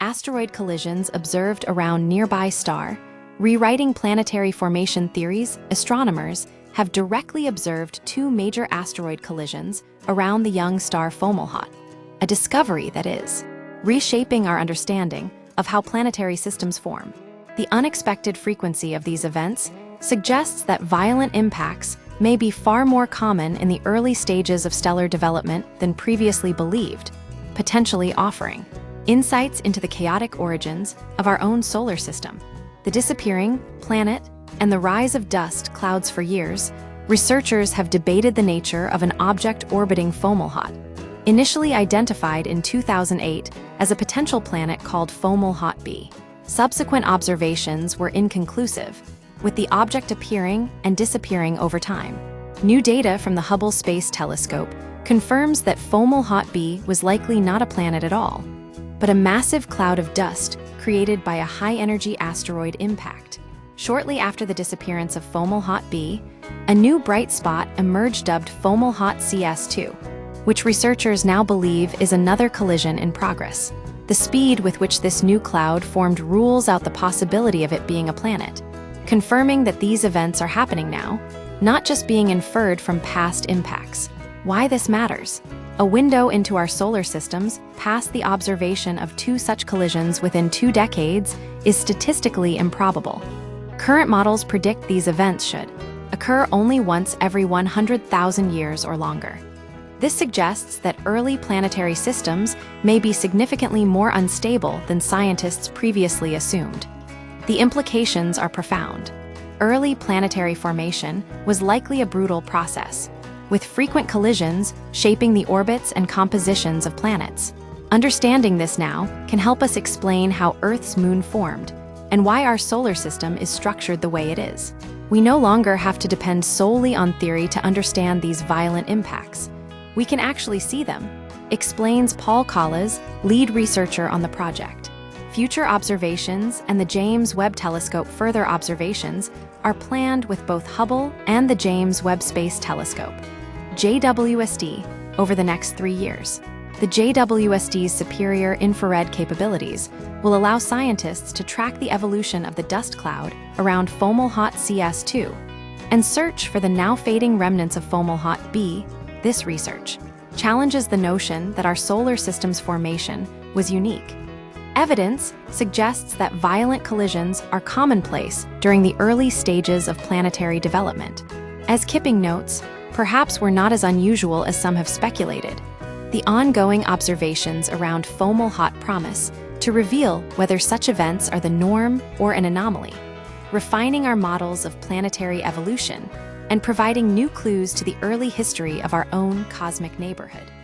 asteroid collisions observed around nearby star, rewriting planetary formation theories, astronomers have directly observed two major asteroid collisions around the young star Fomalhaut, a discovery that is reshaping our understanding of how planetary systems form. The unexpected frequency of these events suggests that violent impacts may be far more common in the early stages of stellar development than previously believed, potentially offering insights into the chaotic origins of our own solar system. The disappearing planet and the rise of dust clouds. For years, researchers have debated the nature of an object orbiting Fomalhaut, initially identified in 2008 as a potential planet called Fomalhaut b. Subsequent observations were inconclusive, with the object appearing and disappearing over time. New data from the Hubble Space Telescope confirms that Fomalhaut b was likely not a planet at all, but a massive cloud of dust created by a high-energy asteroid impact. Shortly after the disappearance of Fomalhaut b, a new bright spot emerged dubbed Fomalhaut CS2, which researchers now believe is another collision in progress. The speed with which this new cloud formed rules out the possibility of it being a planet, confirming that these events are happening now, not just being inferred from past impacts. Why this matters? A window into our solar systems past the observation of two such collisions within 2 decades is statistically improbable. Current models predict these events should occur only once every 100,000 years or longer. This suggests that early planetary systems may be significantly more unstable than scientists previously assumed. The implications are profound. Early planetary formation was likely a brutal process, with frequent collisions shaping the orbits and compositions of planets. Understanding this now can help us explain how Earth's moon formed and why our solar system is structured the way it is. We no longer have to depend solely on theory to understand these violent impacts. We can actually see them, explains Paul Collas, lead researcher on the project. Future observations and the James Webb Telescope further observations are planned with both Hubble and the James Webb Space Telescope, JWST, over the next 3 years. The JWST's superior infrared capabilities will allow scientists to track the evolution of the dust cloud around Fomalhaut CS2 and search for the now fading remnants of Fomalhaut b. This research challenges the notion that our solar system's formation was unique. Evidence suggests that violent collisions are commonplace during the early stages of planetary development. As Kipping notes, perhaps we're not as unusual as some have speculated. The ongoing observations around Fomalhaut promise to reveal whether such events are the norm or an anomaly, refining our models of planetary evolution and providing new clues to the early history of our own cosmic neighborhood.